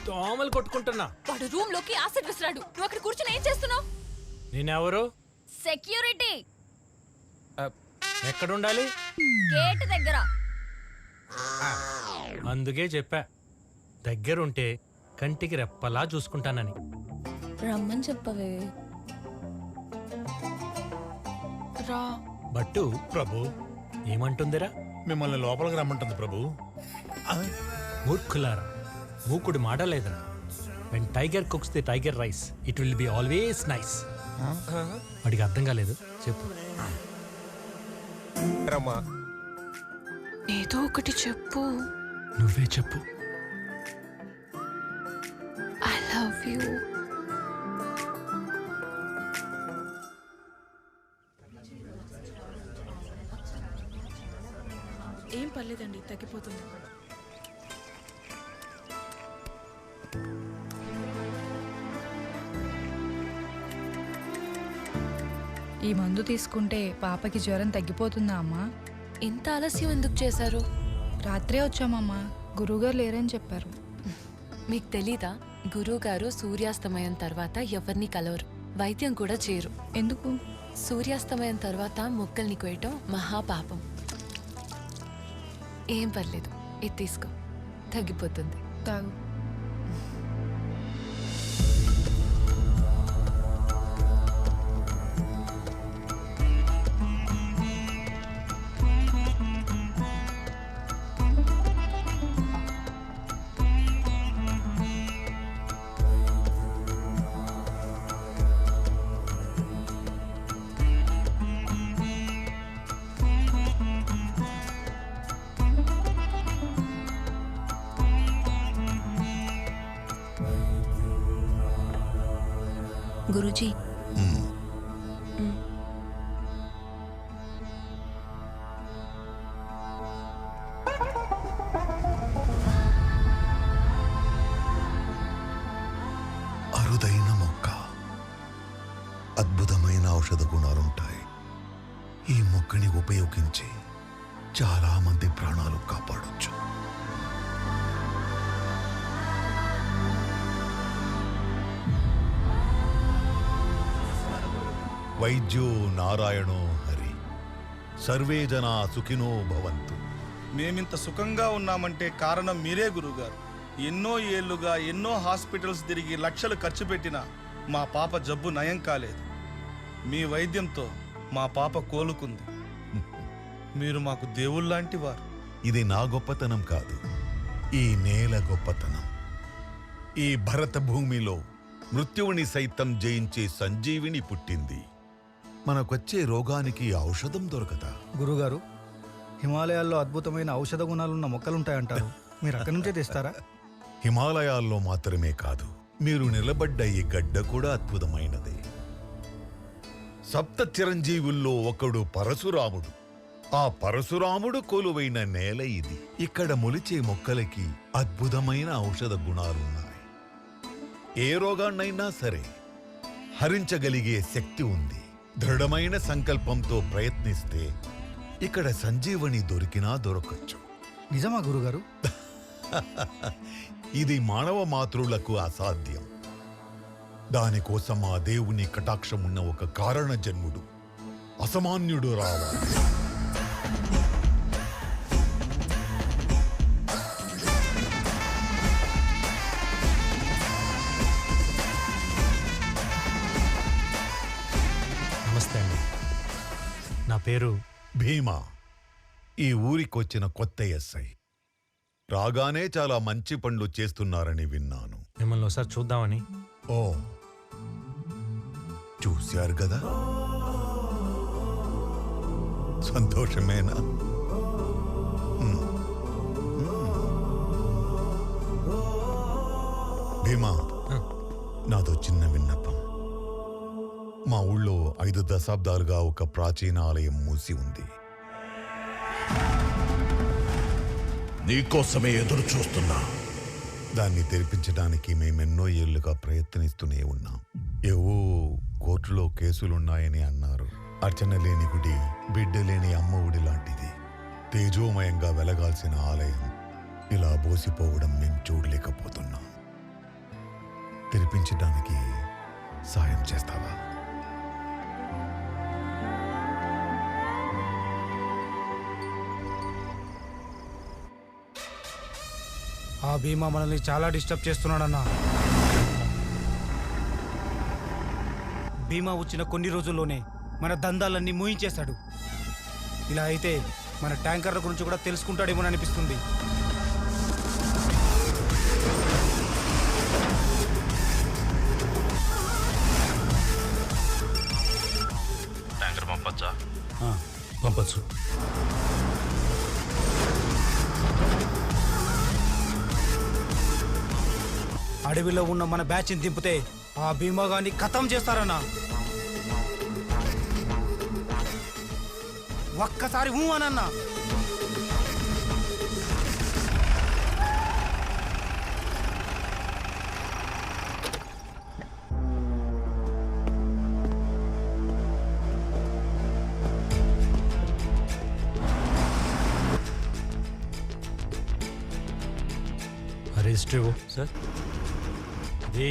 దోమలు కొట్టుకుంటున్నా. వాడు రూమ్ లోకి యాసిడ్ విసిరాడు. నువ్వు అక్కడ కూర్చొని ఏం చేస్తున్నావు? నేనెవరు? సెక్యూరిటీ. ఎక్కడుండాలి? గేట్ దగ్గర. అందుకే చెప్పా, దగ్గరుంటే కంటికి రెప్పలా చూసుకుంటానని. రమ్మని చెప్పవే. రా. బట్టు ప్రభు ఏమంటుందిరా? మిమ్మల్ని లోపలికి రమ్మంటుంది ప్రభు. మూర్ఖులారా, మూకుడు మాటలేదురా. When tiger cooks the tiger rice it will be always nice. వాడికి అర్థం కాలేదు, చెప్పు. రమ్మా, ఏదో ఒకటి చెప్పు. నువ్వే చెప్పు. I love you. ఏం పర్లేదండి, తగ్గిపోతుంది. ఈ మందు తీసుకుంటే పాపకి జ్వరం తగ్గిపోతుందా అమ్మా? ఇంత ఆలస్యం ఎందుకు చేశారు? రాత్రే వచ్చామమ్మా, గురువుగారు లేరని చెప్పారు. మీకు తెలీదా, గురువుగారు సూర్యాస్తమయం తర్వాత ఎవరిని కలవరు, వైద్యం కూడా చేయరు. ఎందుకు? సూర్యాస్తమయం తర్వాత మొక్కల్ని కోయటం మహాపాపం. ఏం పర్లేదు, ఇది తీసుకో, తగ్గిపోతుంది. తాగు. గురూజీ, అరుదైన మొక్క, అద్భుతమైన ఔషధ గుణాలుంటాయి. ఈ మొక్కని ఉపయోగించి చాలా మంది ప్రాణాలు కాపాడొచ్చు. వైద్యో నారాయణో హరి, సర్వే జనా సుఖినో భవంతు. మేమింత సుఖంగా ఉన్నామంటే కారణం మీరే గురువుగారు. ఎన్నో ఏళ్లుగా ఎన్నో హాస్పిటల్స్ తిరిగి లక్షలు ఖర్చు పెట్టినా మా పాప జబ్బు నయం కాలేదు. మీ వైద్యంతో మా పాప కోలుకుంది. మీరు మాకు దేవుళ్ళలాంటి వారు. ఇది నా గొప్పతనం కాదు, ఈ నేల గొప్పతనం. ఈ భరత భూమిలో మృత్యువుని సైతం జయించే సంజీవిని పుట్టింది. మనకొచ్చే రోగానికి ఔషధం దొరకదా? గురుగారు, హిమాలయాల్లో అద్భుతమైన ఔషధ గుణాలున్న మొక్కలుంటాయంటారు, మీరు అక్కడి నుంచే తెస్తారా? హిమాలయాల్లో మాత్రమే కాదు, మీరు నిలబడ్డ ఈ గడ్డ కూడా అద్భుతమైనదే. సప్త చిరంజీవుల్లో ఒకడు పరశురాముడు. ఆ పరశురాముడు కొలువైన నేల ఇది. ఇక్కడ మొలిచే మొక్కలకి అద్భుతమైన ఔషధ గుణాలున్నాయి. ఏ రోగాన్నైనా సరే హరించగలిగే శక్తి ఉంది. దృఢమైన సంకల్పంతో ప్రయత్నిస్తే ఇక్కడ సంజీవని దొరికినా దొరకచ్చు. నిజమా గురుగారు? ఇది మానవ మాతృలకు అసాధ్యం. దానికోసం ఆ దేవుని కటాక్షం ఉన్న ఒక కారణ జన్ముడు, అసామాన్యుడు రావాలి. నమస్తే అండి, నా పేరు భీమా. ఈ ఊరికొచ్చిన కొత్త ఎస్ఐ. రాగానే చాలా మంచి పనులు చేస్తున్నారని విన్నాను. మిమ్మల్ని ఒకసారి చూద్దామని. ఓ, చూశారు కదా, సంతోషమేనా? భీమా, నాదో చిన్న విన్నపం. మా ఊళ్ళో 5 దశాబ్దాలుగా ఒక ప్రాచీన ఆలయం మూసి ఉంది. నీకోసమే ఎదురు చూస్తున్నా. దాన్ని తెరిపించడానికి మేమెన్నో ఏళ్లుగా ప్రయత్నిస్తూనే ఉన్నాం. ఏవో కోర్టులో కేసులున్నాయని అన్నారు. అర్చన లేని గుడి, బిడ్డ లేని అమ్మ ఒడి లాంటిది. తేజోమయంగా వెలగాల్సిన ఆలయం ఇలా బోసిపోవడం మేం చూడలేకపోతున్నాం. తెరిపించడానికి సాయం చేస్తావా? ఆ భీమా మనల్ని చాలా డిస్టర్బ్ చేస్తున్నాడన్నా. భీమా వచ్చిన కొన్ని రోజుల్లోనే మన దందాలన్నీ మూయించేశాడు. ఇలా అయితే మన ట్యాంకర్ల గురించి కూడా తెలుసుకుంటాడేమో అనిపిస్తుంది. ట్యాంకర్ పంపచ్చా? పంపచ్చు. అడవిలో ఉన్న మన బ్యాచ్ని దింపితే ఆ భీమా గాని ఖతం చేస్తారన్నా. ఒక్కసారి ఊ అనన్నా. రిజిస్టర్ ఇవ్వు. సార్ ఇది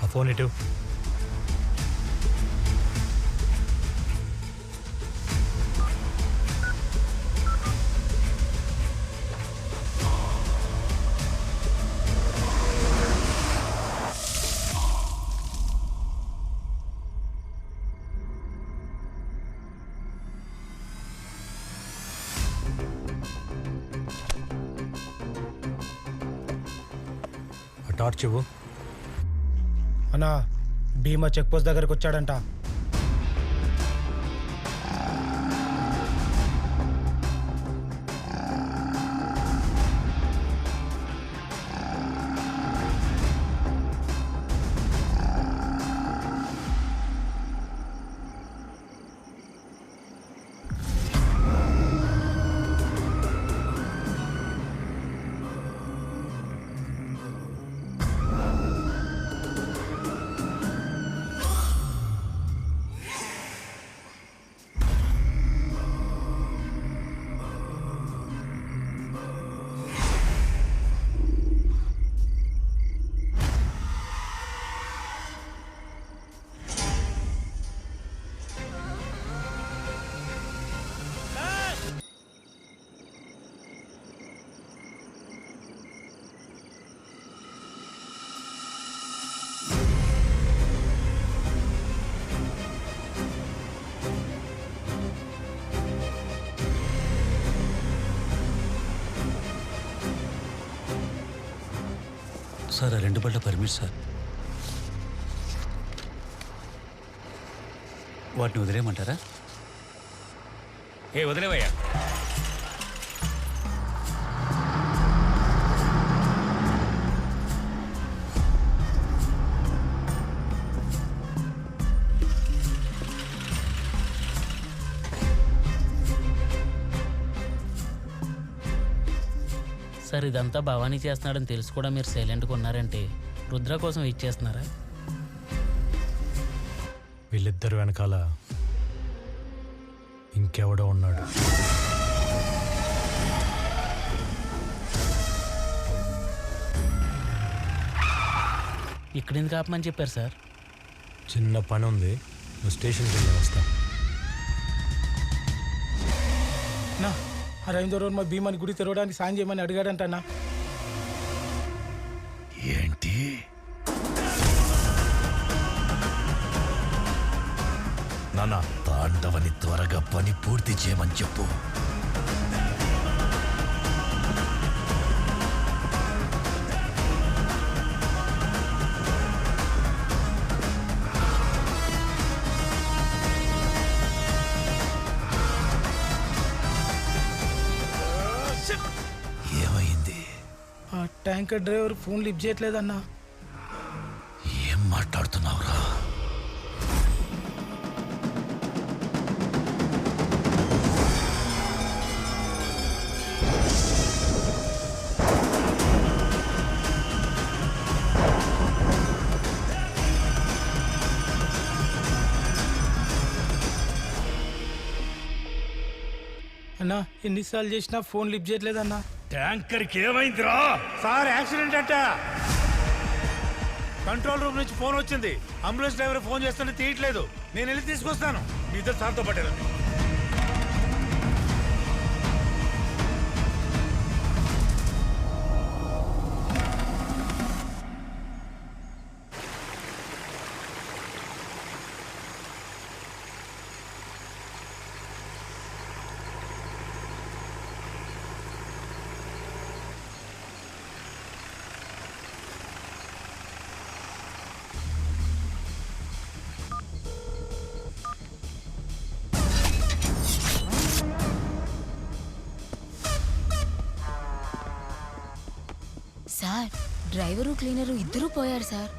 ఆ ఫోన్ ఇటు. టార్చ్ ఇవ్వు. అన్నా భీమా చెక్ పోస్ట్ దగ్గరకు వచ్చాడంట. సార్ ఆ 2 బళ్ళ పర్మిట్ సార్. వాటిని వదిలేయమంటారా? వదిలేవయ్యా. సార్ ఇదంతా భవానీ చేస్తున్నాడని తెలుసు కూడా మీరు సైలెంట్గా ఉన్నారంటే రుద్ర కోసం వెయిట్ చేస్తున్నారా? వీళ్ళిద్దరు వెనకాల ఇంకెవడో ఉన్నాడు. ఇక్కడ ఎందుకు ఆపమని చెప్పారు సార్? చిన్న పని ఉంది, నువ్వు స్టేషన్కి వెళ్ళి వస్తా. నా అరవిందో రోజు మా భీమాని గుడి తెరవడానికి సాయం చేయమని అడిగాడంటన్నా. ఏంటి? నానా తాండవని త్వరగా పని పూర్తి చేయమని చెప్పు. ఏమైంది? ఆ ట్యాంకర్ డ్రైవర్ ఫోన్ లిఫ్ట్ చేయట్లేదన్నా. ఏం మాట్లాడుతున్నావురా? ఎన్నిసార్లు చేసినా ఫోన్ లిఫ్ట్ చేయట్లేదన్నా. ట్యాంకర్కి ఏమైందిరా? సార్ యాక్సిడెంట్ అంట. కంట్రోల్ రూమ్ నుంచి ఫోన్ వచ్చింది. అంబులెన్స్ డ్రైవర్ ఫోన్ చేస్తుంటే తీయట్లేదు. నేను వెళ్ళి తీసుకొస్తాను. మీ ఇద్దరు సార్తో పట్టారండి. సార్ డ్రైవరు క్లీనరు ఇద్దరూ పోయారు సార్.